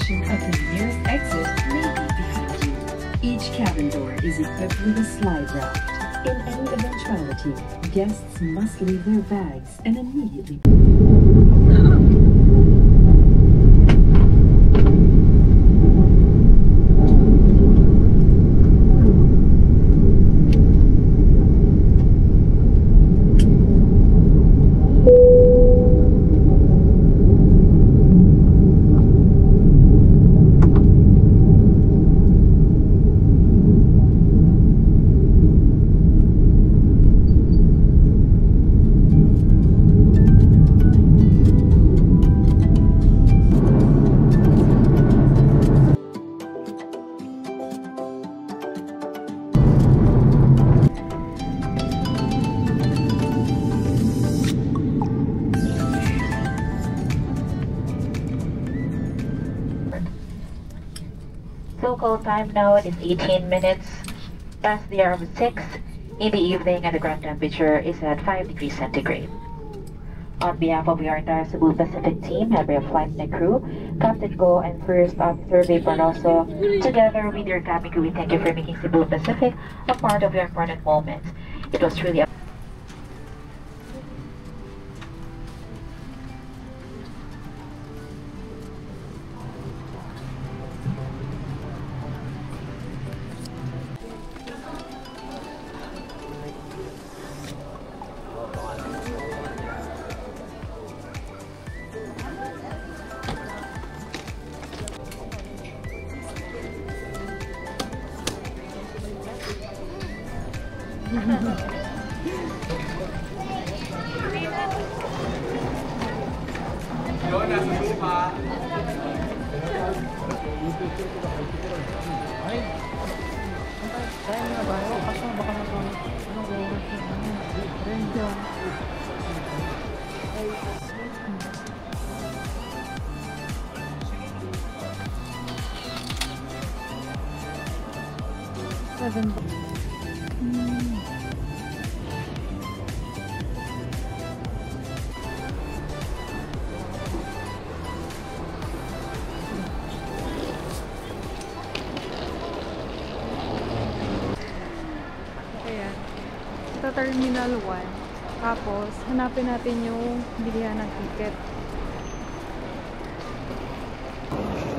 location of the nearest exit may be behind you. Each cabin door is equipped with a slide raft. In any eventuality, guests must leave their bags and immediately... Local time now is 18 minutes past the hour of 6 in the evening, and the ground temperature is at 5 degrees centigrade. On behalf of your entire Cebu Pacific team, every flight and crew, Captain Go and First Officer Ray Barroso, together with your cabin crew, we thank you for making Cebu Pacific a part of your important moments. It was truly a sa Terminal 1. Tapos, hanapin natin yung bilihan ng ticket.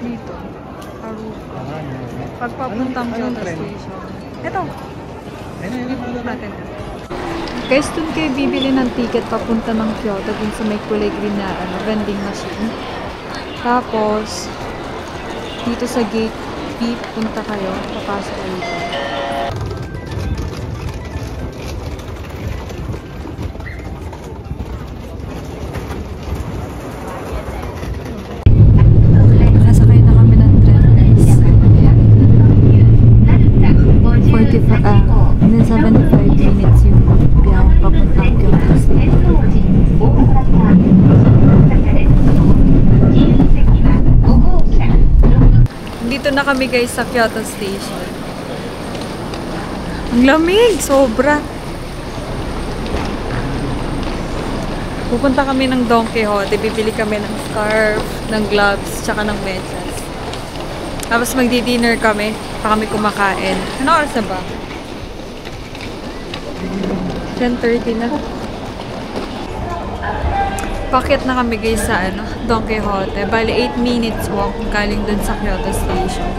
Dito. Aruba. Pagpapuntang Kyoto Station. Ito. Natin. Guys, dun kayo bibili ng ticket papunta ng Kyoto dun sa may kulay green na vending machine. Tapos, dito sa gate B, punta kayo. Papasok kayo dito. Then 75 minutes yung biyahe papuntang Kyoto Station. Dito na kami guys sa Kyoto Station. Ang lamig! Sobra! Pupunta kami ng Don Quijote. Bibili kami ng scarf, ng gloves, tsaka ng medyas. Tapos magdi-dinner kami. Pa kami kumakain. Ano oras na ba? 10:30 na. Pakyat na kami guys sa Don Quijote. Bali 8 minutes walk galing dun sa Kyoto Station.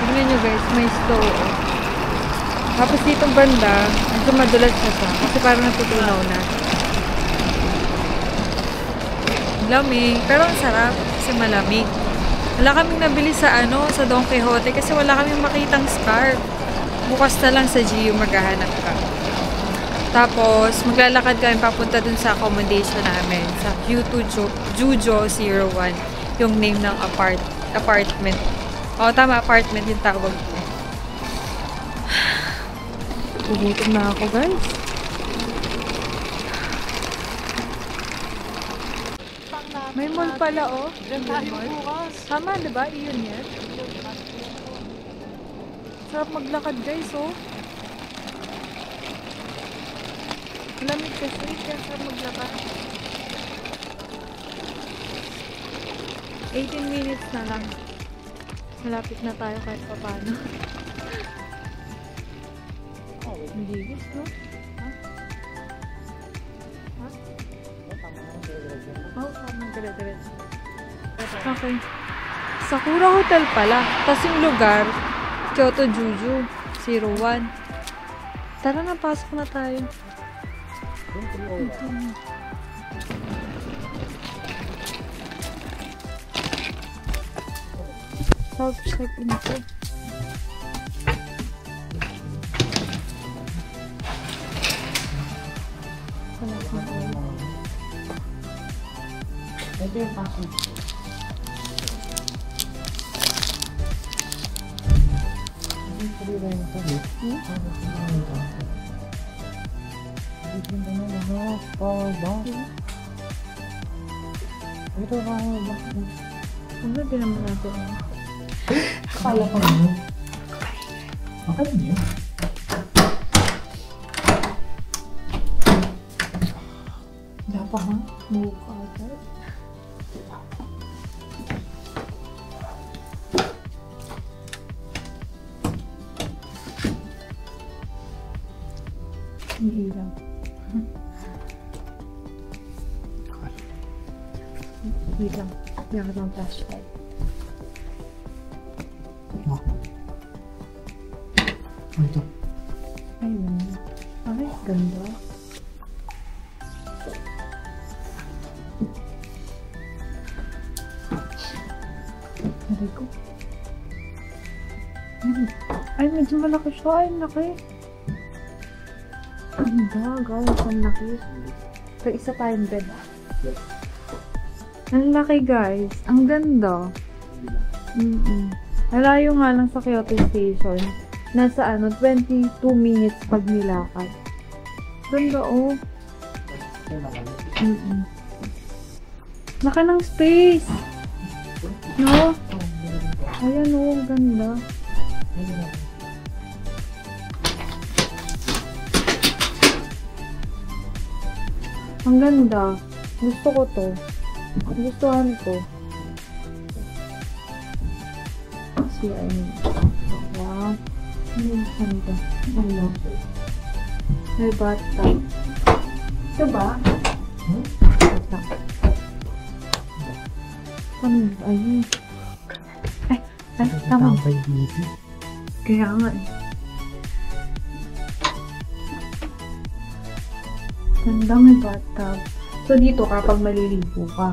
Tignan nyo guys, may stove. Tapos ditong banda, medyo madulas siya kasi parang natutunaw na. Lamig, pero ang sarap kasi malamig. Wala kaming nabili sa sa Don Quijote kasi wala kaming makitang scarf. Bukas na lang sa GU maghahanap ka. Tapos, maglalakad kami papunta dun sa accommodation namin sa Q2 Jujo 01, yung name ng apartment. O, tama, apartment yung tawag ko. Gugutom na ako guys. May mall pala, oh. Diyan tayo bukas. Tama, diba? Iyon yan. Sarap maglakad guys, oh. Malamig kasi, kaya sarap maglakad. 18 minutes na lang. Malapit na tayo kahit pa paano. Hindi guys, no? Ha? Ha? Oh, tama, dire-diretso. Okay. Sakura Hotel pala. Tapos yung lugar, Kyoto Juju 01. Tara na, pasok na tayo. Self-check-in ko. Ito yung password. Ito ba? Ano din naman natin? Kaya pa mo. Okay niyo. Wala pa ha? Mukha agad. Iilang. Iilang. Iilang ng flashlight. Ito. Ayun. Ay, ganda. Aray ko. Ay, medyo malaki siya. Ay, laki. Ganda, guys. Ang laki. So, isa tayong bed. Ang laki, guys. Ang ganda. Malayo nga lang sa Kyoto Station. Nasa 22 minutes pag nilakad. Ganda, oh. Laki ng space. No? Ayan, oh. Ganda. Ang ganda. Gusto ko to. Gustuhan ko. Wow. Ano yung ganda? Ano? May bathtub. Ito ba? Bathtub. Ano? Ayun. Ay, tama. Kaya nga eh. Ganda, may bathtub. So, dito kapag maliligo ka.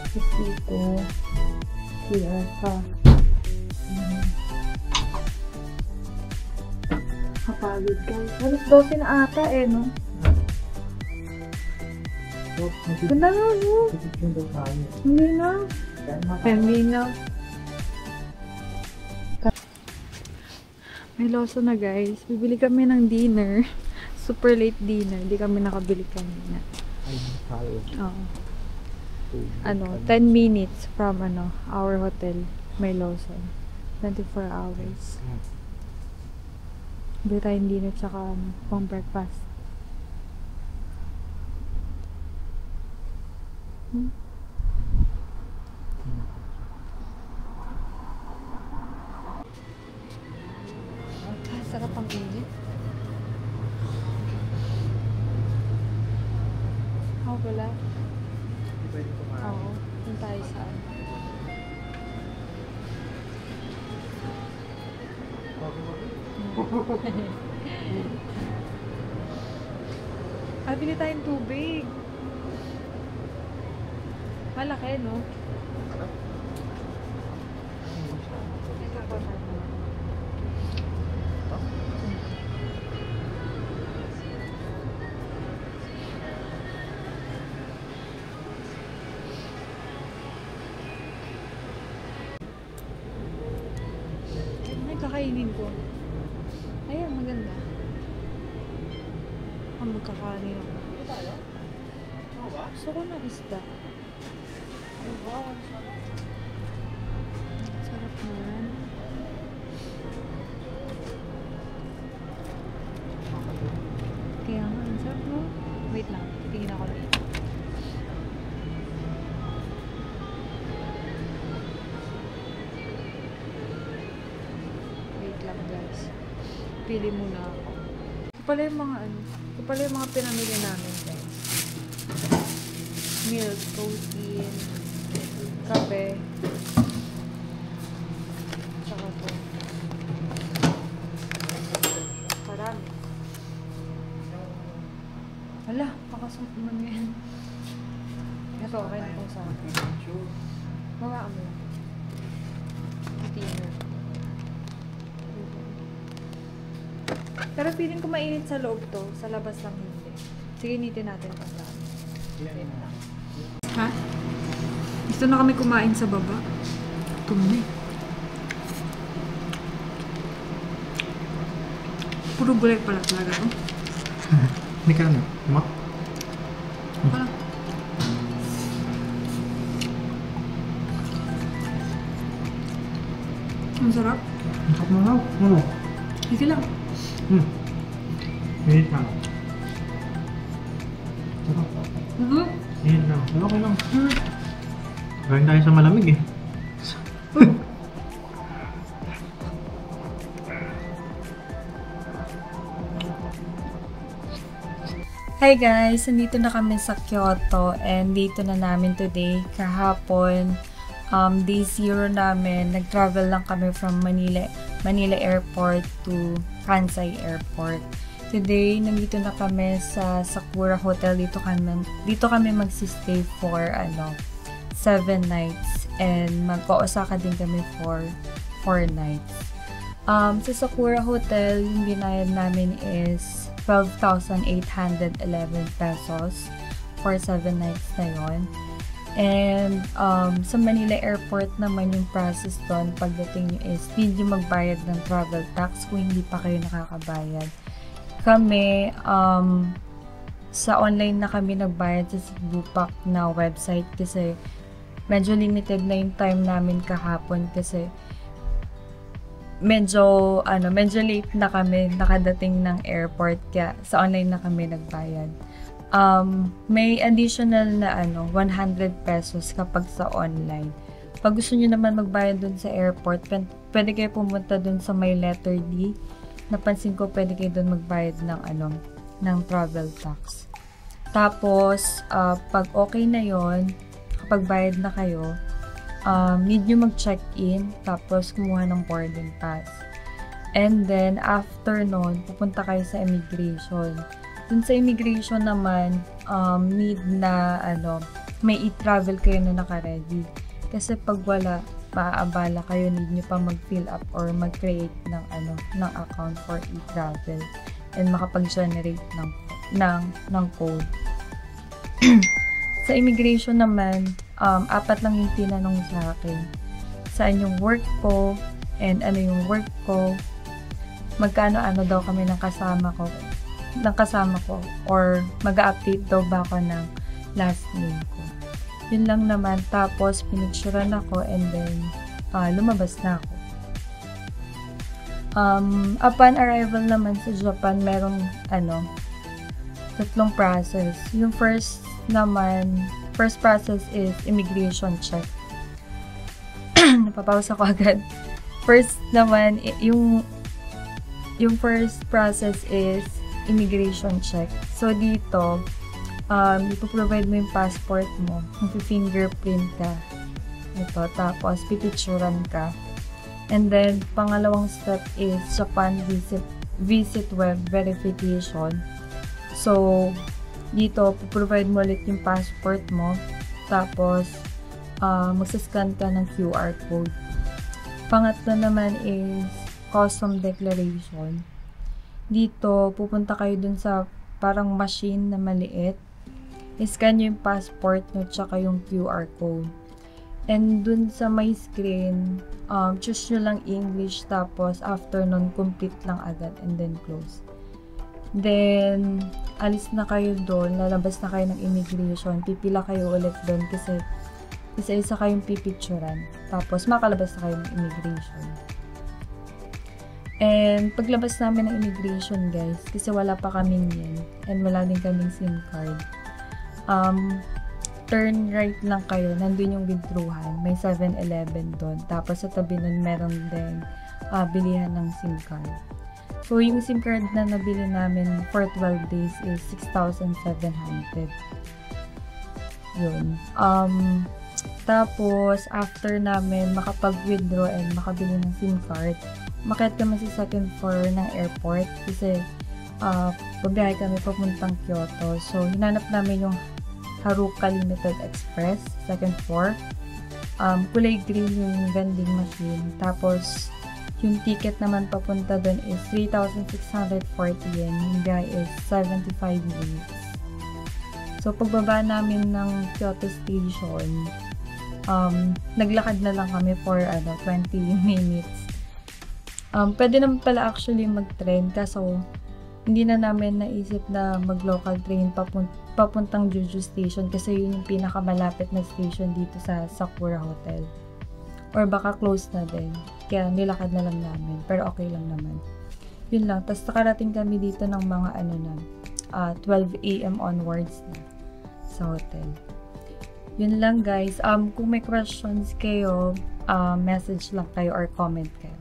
Tapos dito, CR ka. Kapagod guys. Halos 12 na ata eh, no? Ganda na, no? Hindi na. Hindi na. May loso na guys. Bibili kami ng dinner. Super late dinner. Hindi kami nakabili kanina. Oo. 10 minutes from our hotel. May Lawson. 24 hours. Bili tayong dinner tsaka pang breakfast. Sarap ang init. Wala. Oo. Yung tayo sa bili tayong tubig. Malaki, no? Kakainin ko. Ayan, maganda. Ang magkakanin ako. Gusto ko ng isda. Wow, sarap naman. pipili muna ako. Ito pala yung mga ano, ito pala yung mga pinamili namin, guys. Milk, protein, kape, tsaka to. Marami. Hala, pakasumpuman yan. Ito, okay na ito sa akin. Mawaan mo. Container. Pero feeling ko mainit sa loob to. Sa labas lang hindi. Sige, initin natin ito. Ha? Gusto na kami kumain sa baba. Tumuli. Puro gulay pala talaga to. Hindi ka ano? Mak? Parang. Ang sarap. Ang sarap na raw. Ano? Sige lang. Minit lang. Sarap. Minit lang. Okay lang. Galing tayo sa malamig eh. Hi guys! Nandito na kami sa Kyoto and dito na namin today. Kahapon, day 0 namin. Nag-travel lang kami from Manila Airport to Kansai Airport. Today, nandito na kami sa Sakura Hotel. Dito kami magsistay for 7 nights and mag-Osaka din kami for 4 nights. Sa Sakura Hotel, yung binayad namin is 12,811 pesos for 7 nights na yun. And sa Manila Airport naman yung process doon pagdating nyo is hindi nyo magbayad ng travel tax kung hindi pa kayo nakakabayad. Kami, sa online na kami nagbayad sa Bupak na website kasi medyo limited na yung time namin kahapon kasi medyo late na kami nakadating ng airport kaya sa online na kami nagbayad. May additional na 100 pesos kapag sa online. Pag gusto niyo naman magbayad dun sa airport, pwede kayo pumunta dun sa may letter D. Napansin ko pwede kayo dun magbayad ng travel tax. Tapos pag okay na yon, kapag bayad na kayo, need nyo mag-check-in, tapos kumuha ng boarding pass. And then, after nun, pupunta kayo sa immigration. Dun sa immigration naman, need na, may e-travel kayo na naka-ready. Kasi pag wala, maaabala kayo, need nyo pa mag-fill up or mag-create ng account for e-travel and makapag-generate ng code. Sa immigration naman, 4 lang yung tinanong sa akin. Saan yung work ko, and ano yung work ko, magkano daw kami ng kasama ko, or mag-update daw ba ako ng last name ko. Yun lang naman, tapos pinicturean ako, and then, lumabas na ako. Upon arrival naman sa Japan, merong, 3 process. Yung first process is immigration check. Napapausa ko agad. First naman, yung first process is immigration check. So, dito, ipoprovide mo yung passport mo. Mag-fingerprint ka. Ito. Tapos, pipicturan ka. And then, pangalawang step is Japan visit web verification. So, dito, provide mo ulit yung passport mo. Tapos, magsascan ka ng QR code. Pangatlo naman is custom declaration. Dito, pupunta kayo dun sa parang machine na maliit. I-scan nyo yung passport nyo tsaka yung QR code. And dun sa my screen, choose nyo lang English. Tapos, after nun, complete lang agad and then close. Then, alis na kayo doon, lalabas na kayo ng immigration, pipila kayo ulit doon kasi isa-isa kayong pipicturan. Tapos, makalabas na kayo ng immigration. And, paglabas namin ng immigration, guys, kasi wala pa kaming yen, and wala din kaming SIM card, turn right lang kayo, nandun yung withdrawal, may 7-Eleven doon. Tapos, sa tabi nun, meron din bilihan ng SIM card. So, yung SIM card na nabili namin for 12 days is 6,700. Yun. Tapos, after namin makapag-withdraw and makabili ng SIM card, makit kami sa second floor ng airport kasi pabiyahe kami papuntang Kyoto. So, hinanap namin yung Haruka Limited Express, second floor. Kulay green yung vending machine. Tapos, yung ticket naman papunta doon is 3,640 yen. Yung biyahe is 75 minutes. So, pagbaba namin ng Kyoto Station, naglakad na lang kami for 20 minutes. Pwede naman pala actually mag-train kaso hindi na namin naisip na mag-local train papuntang Jeju Station kasi yun yung pinakamalapit na station dito sa Sakura Hotel. Or baka close na din. Kaya nilakad na lang namin. Pero okay lang naman. Yun lang. Tapos nakarating kami dito ng mga 12 AM onwards na sa hotel. Yun lang guys. Kung may questions kayo, message lang kayo or comment kayo.